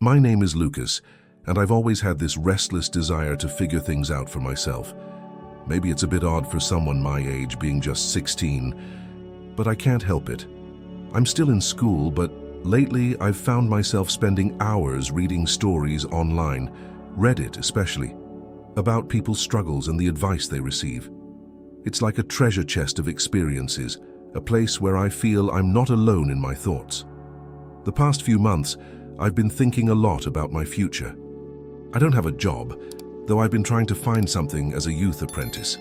My name is Lucas, and I've always had this restless desire to figure things out for myself. Maybe it's a bit odd for someone my age being just 16, but I can't help it. I'm still in school, but lately I've found myself spending hours reading stories online, Reddit especially, about people's struggles and the advice they receive. It's like a treasure chest of experiences, a place where I feel I'm not alone in my thoughts. The past few months, I've been thinking a lot about my future. I don't have a job, though I've been trying to find something as a youth apprentice.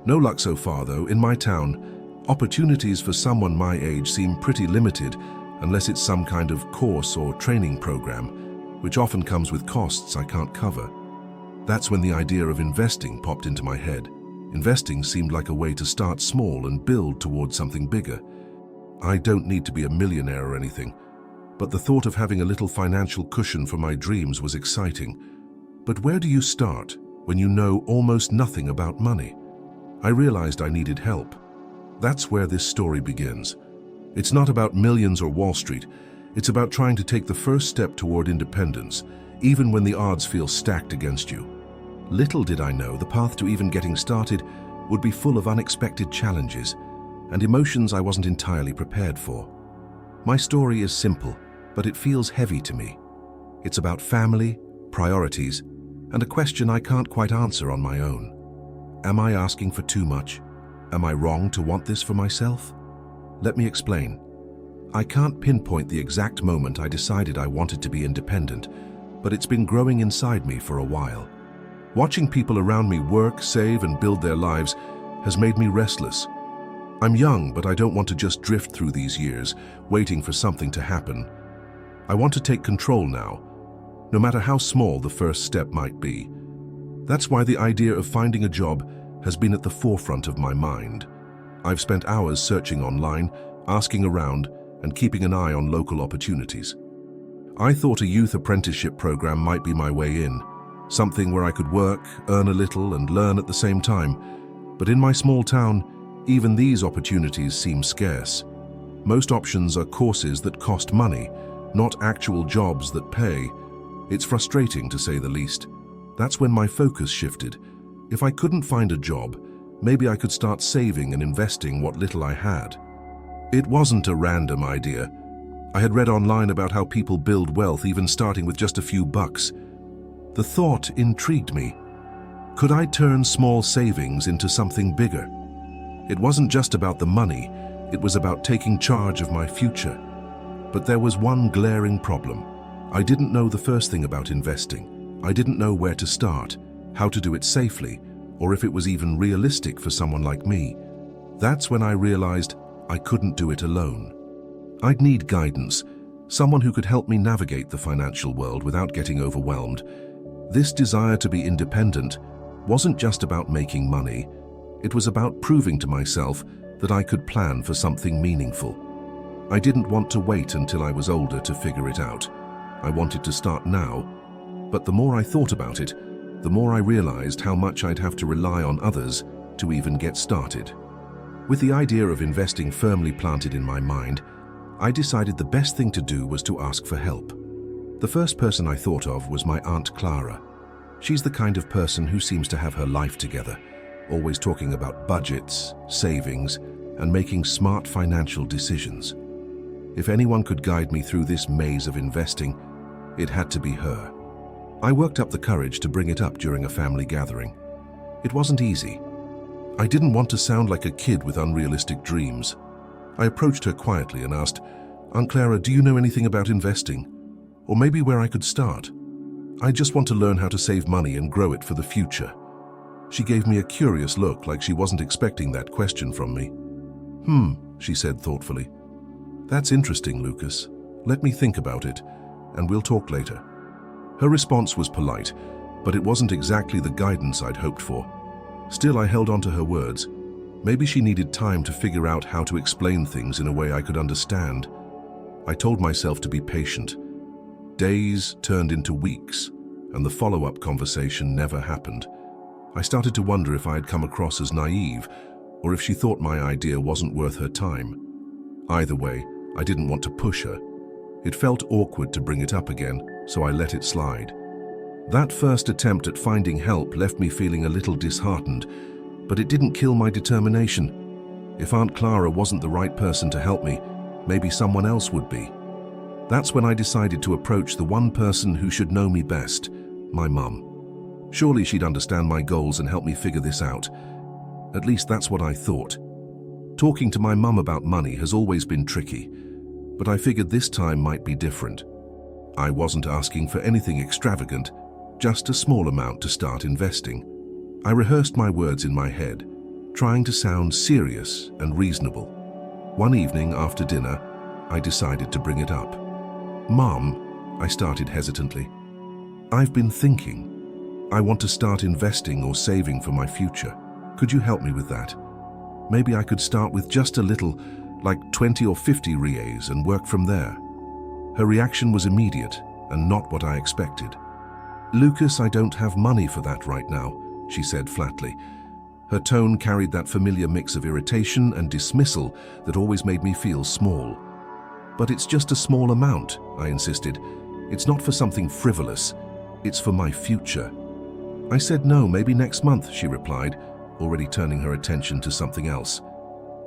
No luck so far, though. In my town, opportunities for someone my age seem pretty limited unless it's some kind of course or training program, which often comes with costs I can't cover. That's when the idea of investing popped into my head. Investing seemed like a way to start small and build towards something bigger. I don't need to be a millionaire or anything, but the thought of having a little financial cushion for my dreams was exciting. But where do you start when you know almost nothing about money? I realized I needed help. That's where this story begins. It's not about millions or Wall Street. It's about trying to take the first step toward independence, even when the odds feel stacked against you. Little did I know the path to even getting started would be full of unexpected challenges and emotions I wasn't entirely prepared for. My story is simple, but it feels heavy to me. It's about family, priorities, and a question I can't quite answer on my own. Am I asking for too much? Am I wrong to want this for myself? Let me explain. I can't pinpoint the exact moment I decided I wanted to be independent, but it's been growing inside me for a while. Watching people around me work, save, and build their lives has made me restless. I'm young, but I don't want to just drift through these years, waiting for something to happen. I want to take control now, no matter how small the first step might be. That's why the idea of finding a job has been at the forefront of my mind. I've spent hours searching online, asking around, and keeping an eye on local opportunities. I thought a youth apprenticeship program might be my way in, something where I could work, earn a little, and learn at the same time. But in my small town, even these opportunities seem scarce. Most options are courses that cost money, not actual jobs that pay. It's frustrating, to say the least. That's when my focus shifted. If I couldn't find a job, maybe I could start saving and investing what little I had. It wasn't a random idea. I had read online about how people build wealth even starting with just a few bucks. The thought intrigued me. Could I turn small savings into something bigger? It wasn't just about the money, it was about taking charge of my future. But there was one glaring problem. I didn't know the first thing about investing. I didn't know where to start, how to do it safely, or if it was even realistic for someone like me. That's when I realized I couldn't do it alone. I'd need guidance, someone who could help me navigate the financial world without getting overwhelmed. This desire to be independent wasn't just about making money. It was about proving to myself that I could plan for something meaningful. I didn't want to wait until I was older to figure it out. I wanted to start now, but the more I thought about it, the more I realized how much I'd have to rely on others to even get started. With the idea of investing firmly planted in my mind, I decided the best thing to do was to ask for help. The first person I thought of was my Aunt Clara. She's the kind of person who seems to have her life together, always talking about budgets, savings, and making smart financial decisions. If anyone could guide me through this maze of investing, it had to be her. I worked up the courage to bring it up during a family gathering. It wasn't easy. I didn't want to sound like a kid with unrealistic dreams. I approached her quietly and asked, "Aunt Clara, do you know anything about investing? Or maybe where I could start? I just want to learn how to save money and grow it for the future." She gave me a curious look, like she wasn't expecting that question from me. She said thoughtfully. "That's interesting, Lucas. Let me think about it, and we'll talk later." Her response was polite, but it wasn't exactly the guidance I'd hoped for. Still, I held on to her words. Maybe she needed time to figure out how to explain things in a way I could understand. I told myself to be patient. Days turned into weeks, and the follow-up conversation never happened. I started to wonder if I had come across as naive, or if she thought my idea wasn't worth her time. Either way, I didn't want to push her. It felt awkward to bring it up again, so I let it slide. That first attempt at finding help left me feeling a little disheartened, but it didn't kill my determination. If Aunt Clara wasn't the right person to help me, maybe someone else would be. That's when I decided to approach the one person who should know me best, my mum. Surely she'd understand my goals and help me figure this out. At least that's what I thought. Talking to my mum about money has always been tricky, but I figured this time might be different. I wasn't asking for anything extravagant, just a small amount to start investing. I rehearsed my words in my head, trying to sound serious and reasonable. One evening after dinner, I decided to bring it up. "Mom," I started hesitantly, "I've been thinking. I want to start investing or saving for my future. Could you help me with that? Maybe I could start with just a little, like 20 or 50 reais, and work from there." Her reaction was immediate and not what I expected. "Lucas, I don't have money for that right now," she said flatly. Her tone carried that familiar mix of irritation and dismissal that always made me feel small. "But it's just a small amount," I insisted. "It's not for something frivolous. It's for my future." I said no, maybe next month, she replied, already turning her attention to something else.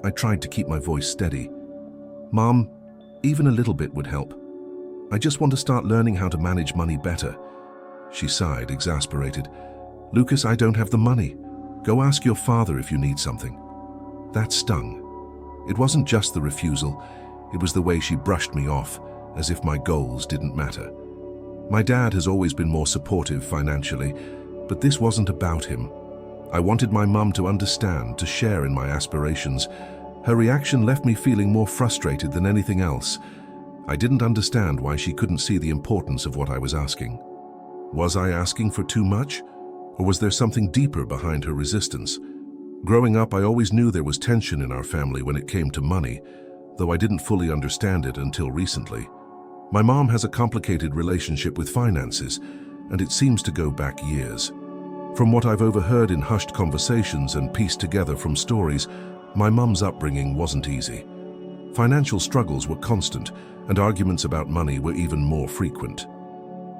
I tried to keep my voice steady. "Mom, even a little bit would help. I just want to start learning how to manage money better." She sighed, exasperated. "Lucas, I don't have the money. Go ask your father if you need something." That stung. It wasn't just the refusal, it was the way she brushed me off, as if my goals didn't matter. My dad has always been more supportive financially, but this wasn't about him. I wanted my mum to understand, to share in my aspirations. Her reaction left me feeling more frustrated than anything else. I didn't understand why she couldn't see the importance of what I was asking. Was I asking for too much? Or was there something deeper behind her resistance? Growing up, I always knew there was tension in our family when it came to money, though I didn't fully understand it until recently. My mom has a complicated relationship with finances, and it seems to go back years. From what I've overheard in hushed conversations and pieced together from stories, my mum's upbringing wasn't easy. Financial struggles were constant, and arguments about money were even more frequent.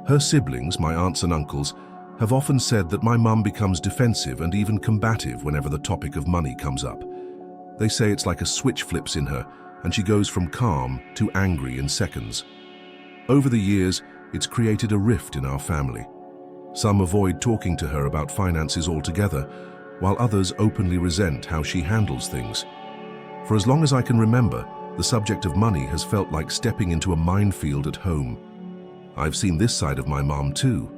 Her siblings, my aunts and uncles, have often said that my mum becomes defensive and even combative whenever the topic of money comes up. They say it's like a switch flips in her, and she goes from calm to angry in seconds. Over the years, it's created a rift in our family. Some avoid talking to her about finances altogether, while others openly resent how she handles things. For as long as I can remember, the subject of money has felt like stepping into a minefield at home. I've seen this side of my mom too.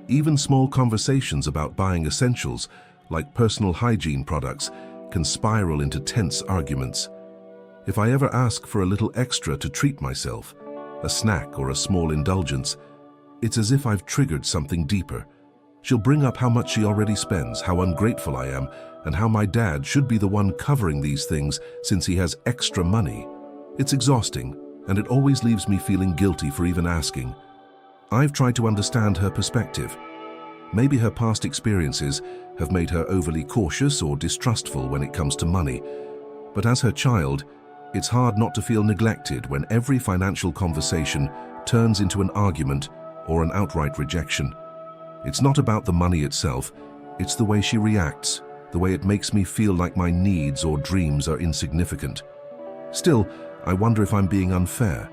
Even small conversations about buying essentials, like personal hygiene products, can spiral into tense arguments. If I ever ask for a little extra to treat myself, a snack or a small indulgence, it's as if I've triggered something deeper. She'll bring up how much she already spends, how ungrateful I am, and how my dad should be the one covering these things since he has extra money. It's exhausting, and it always leaves me feeling guilty for even asking. I've tried to understand her perspective. Maybe her past experiences have made her overly cautious or distrustful when it comes to money. But as her child, it's hard not to feel neglected when every financial conversation turns into an argument or an outright rejection. It's not about the money itself, it's the way she reacts, the way it makes me feel like my needs or dreams are insignificant. Still, I wonder if I'm being unfair.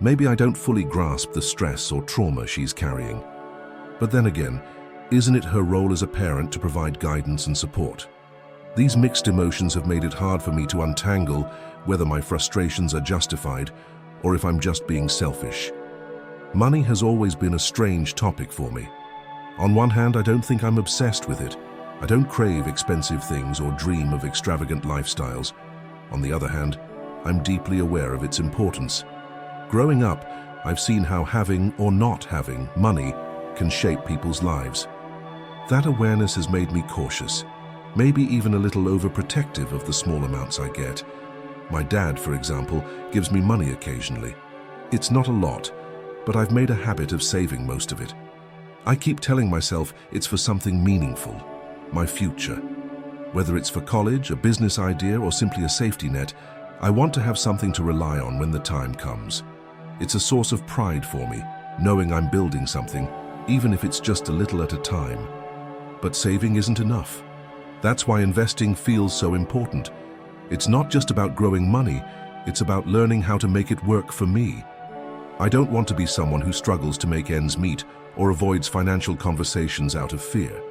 Maybe I don't fully grasp the stress or trauma she's carrying. But then again, isn't it her role as a parent to provide guidance and support? These mixed emotions have made it hard for me to untangle whether my frustrations are justified or if I'm just being selfish. Money has always been a strange topic for me. On one hand, I don't think I'm obsessed with it. I don't crave expensive things or dream of extravagant lifestyles. On the other hand, I'm deeply aware of its importance. Growing up, I've seen how having or not having money can shape people's lives. That awareness has made me cautious, maybe even a little overprotective of the small amounts I get. My dad, for example, gives me money occasionally. It's not a lot, but I've made a habit of saving most of it. I keep telling myself it's for something meaningful, my future. Whether it's for college, a business idea, or simply a safety net, I want to have something to rely on when the time comes. It's a source of pride for me, knowing I'm building something, even if it's just a little at a time. But saving isn't enough. That's why investing feels so important. It's not just about growing money, it's about learning how to make it work for me. I don't want to be someone who struggles to make ends meet or avoids financial conversations out of fear.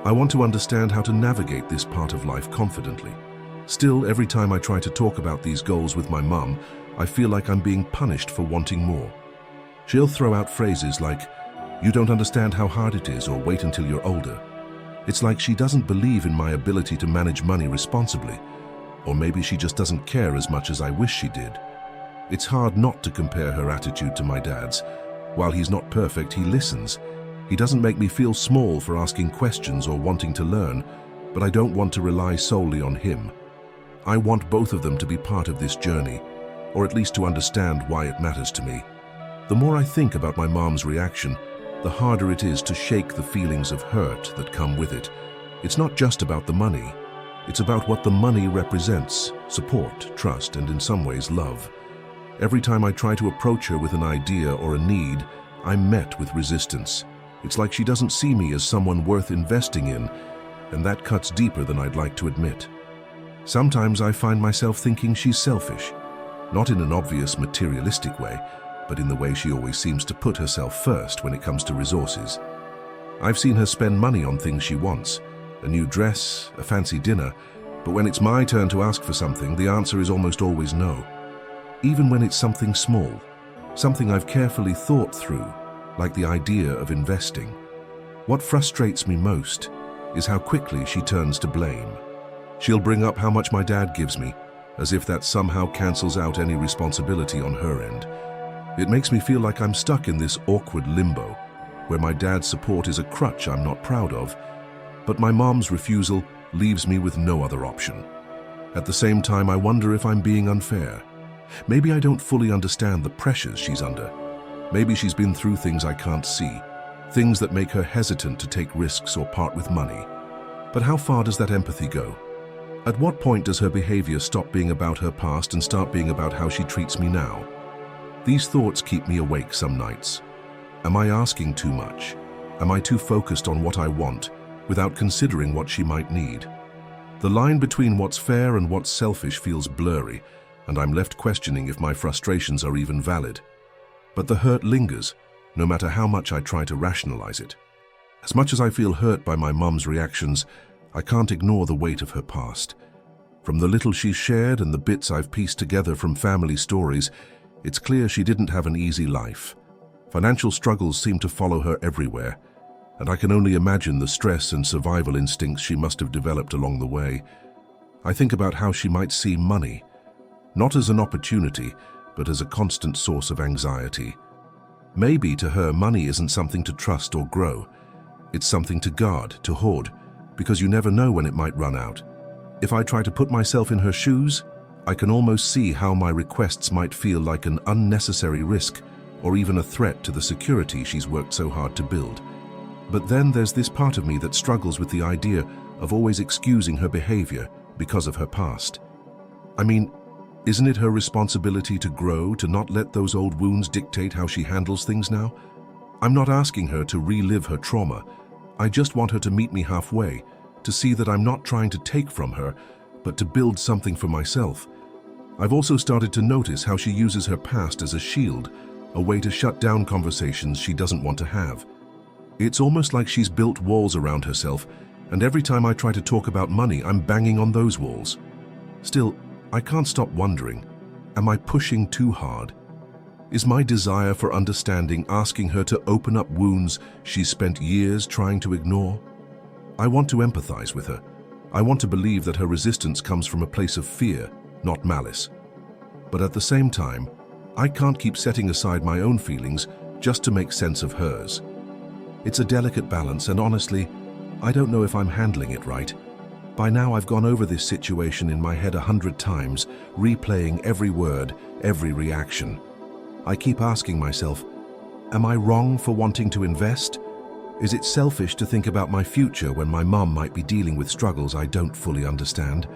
I want to understand how to navigate this part of life confidently. Still, every time I try to talk about these goals with my mum, I feel like I'm being punished for wanting more. She'll throw out phrases like, "You don't understand how hard it is," or "Wait until you're older." It's like she doesn't believe in my ability to manage money responsibly, or maybe she just doesn't care as much as I wish she did. It's hard not to compare her attitude to my dad's. While he's not perfect, he listens. He doesn't make me feel small for asking questions or wanting to learn, but I don't want to rely solely on him. I want both of them to be part of this journey, or at least to understand why it matters to me. The more I think about my mom's reaction, the harder it is to shake the feelings of hurt that come with it. It's not just about the money. It's about what the money represents: support, trust, and in some ways, love. Every time I try to approach her with an idea or a need, I'm met with resistance. It's like she doesn't see me as someone worth investing in, and that cuts deeper than I'd like to admit. Sometimes I find myself thinking she's selfish, not in an obvious materialistic way, but in the way she always seems to put herself first when it comes to resources. I've seen her spend money on things she wants, a new dress, a fancy dinner, but when it's my turn to ask for something, the answer is almost always no. Even when it's something small, something I've carefully thought through, like the idea of investing. What frustrates me most is how quickly she turns to blame. She'll bring up how much my dad gives me, as if that somehow cancels out any responsibility on her end. It makes me feel like I'm stuck in this awkward limbo, where my dad's support is a crutch I'm not proud of, but my mom's refusal leaves me with no other option. At the same time, I wonder if I'm being unfair. Maybe I don't fully understand the pressures she's under. Maybe she's been through things I can't see, things that make her hesitant to take risks or part with money. But how far does that empathy go? At what point does her behavior stop being about her past and start being about how she treats me now? These thoughts keep me awake some nights. Am I asking too much? Am I too focused on what I want, without considering what she might need? The line between what's fair and what's selfish feels blurry, and I'm left questioning if my frustrations are even valid. But the hurt lingers, no matter how much I try to rationalize it. As much as I feel hurt by my mum's reactions, I can't ignore the weight of her past. From the little she's shared and the bits I've pieced together from family stories, it's clear she didn't have an easy life. Financial struggles seem to follow her everywhere, and I can only imagine the stress and survival instincts she must have developed along the way. I think about how she might see money, not as an opportunity, but as a constant source of anxiety. Maybe to her, money isn't something to trust or grow. It's something to guard, to hoard, because you never know when it might run out. If I try to put myself in her shoes, I can almost see how my requests might feel like an unnecessary risk or even a threat to the security she's worked so hard to build. But then there's this part of me that struggles with the idea of always excusing her behavior because of her past. I mean, isn't it her responsibility to grow, to not let those old wounds dictate how she handles things now? I'm not asking her to relive her trauma. I just want her to meet me halfway, to see that I'm not trying to take from her, but to build something for myself. I've also started to notice how she uses her past as a shield, a way to shut down conversations she doesn't want to have. It's almost like she's built walls around herself, and every time I try to talk about money, I'm banging on those walls. Still, I can't stop wondering, am I pushing too hard? Is my desire for understanding asking her to open up wounds she's spent years trying to ignore? I want to empathize with her. I want to believe that her resistance comes from a place of fear, not malice. But at the same time, I can't keep setting aside my own feelings just to make sense of hers. It's a delicate balance, and honestly, I don't know if I'm handling it right. By now I've gone over this situation in my head 100 times, replaying every word, every reaction. I keep asking myself, am I wrong for wanting to invest? Is it selfish to think about my future when my mum might be dealing with struggles I don't fully understand?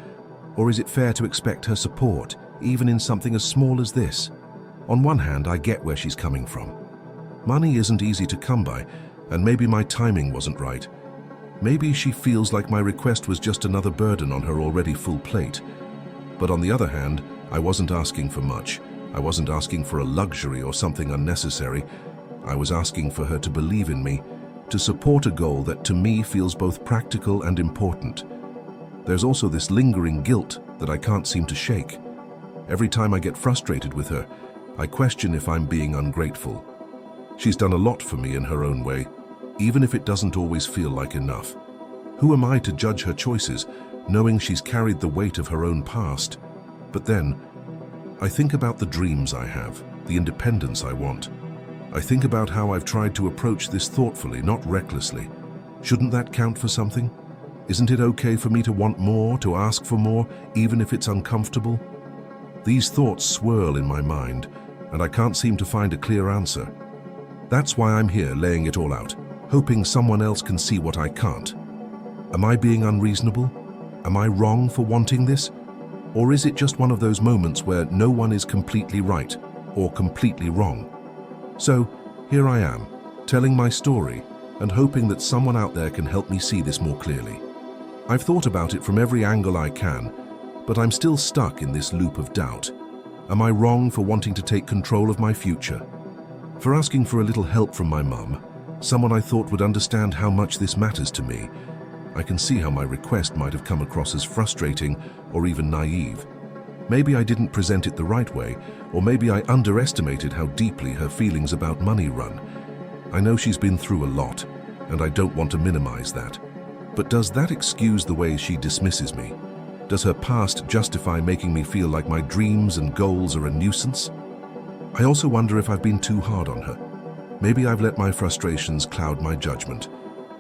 Or is it fair to expect her support, even in something as small as this? On one hand, I get where she's coming from. Money isn't easy to come by, and maybe my timing wasn't right. Maybe she feels like my request was just another burden on her already full plate. But on the other hand, I wasn't asking for much. I wasn't asking for a luxury or something unnecessary. I was asking for her to believe in me, to support a goal that to me feels both practical and important. There's also this lingering guilt that I can't seem to shake. Every time I get frustrated with her, I question if I'm being ungrateful. She's done a lot for me in her own way, even if it doesn't always feel like enough. Who am I to judge her choices, knowing she's carried the weight of her own past? But then, I think about the dreams I have, the independence I want. I think about how I've tried to approach this thoughtfully, not recklessly. Shouldn't that count for something? Isn't it okay for me to want more, to ask for more, even if it's uncomfortable? These thoughts swirl in my mind, and I can't seem to find a clear answer. That's why I'm here laying it all out, hoping someone else can see what I can't. Am I being unreasonable? Am I wrong for wanting this? Or is it just one of those moments where no one is completely right or completely wrong? So, here I am, telling my story and hoping that someone out there can help me see this more clearly. I've thought about it from every angle I can, but I'm still stuck in this loop of doubt. Am I wrong for wanting to take control of my future? For asking for a little help from my mum, someone I thought would understand how much this matters to me? I can see how my request might have come across as frustrating or even naive. Maybe I didn't present it the right way, or maybe I underestimated how deeply her feelings about money run. I know she's been through a lot, and I don't want to minimize that. But does that excuse the way she dismisses me? Does her past justify making me feel like my dreams and goals are a nuisance? I also wonder if I've been too hard on her. Maybe I've let my frustrations cloud my judgment.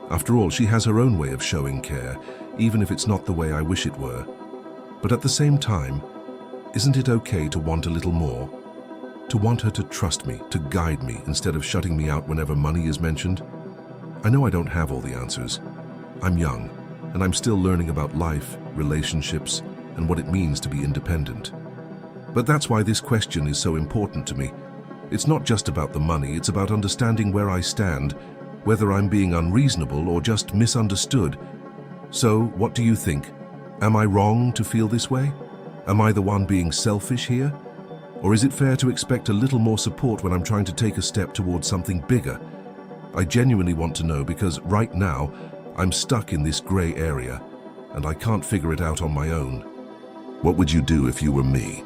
After all, she has her own way of showing care, even if it's not the way I wish it were. But at the same time, isn't it okay to want a little more? To want her to trust me, to guide me, instead of shutting me out whenever money is mentioned? I know I don't have all the answers. I'm young, and I'm still learning about life, relationships, and what it means to be independent. But that's why this question is so important to me. It's not just about the money, it's about understanding where I stand, whether I'm being unreasonable or just misunderstood. So, what do you think? Am I wrong to feel this way? Am I the one being selfish here? Or is it fair to expect a little more support when I'm trying to take a step towards something bigger? I genuinely want to know because right now, I'm stuck in this gray area, and I can't figure it out on my own. What would you do if you were me?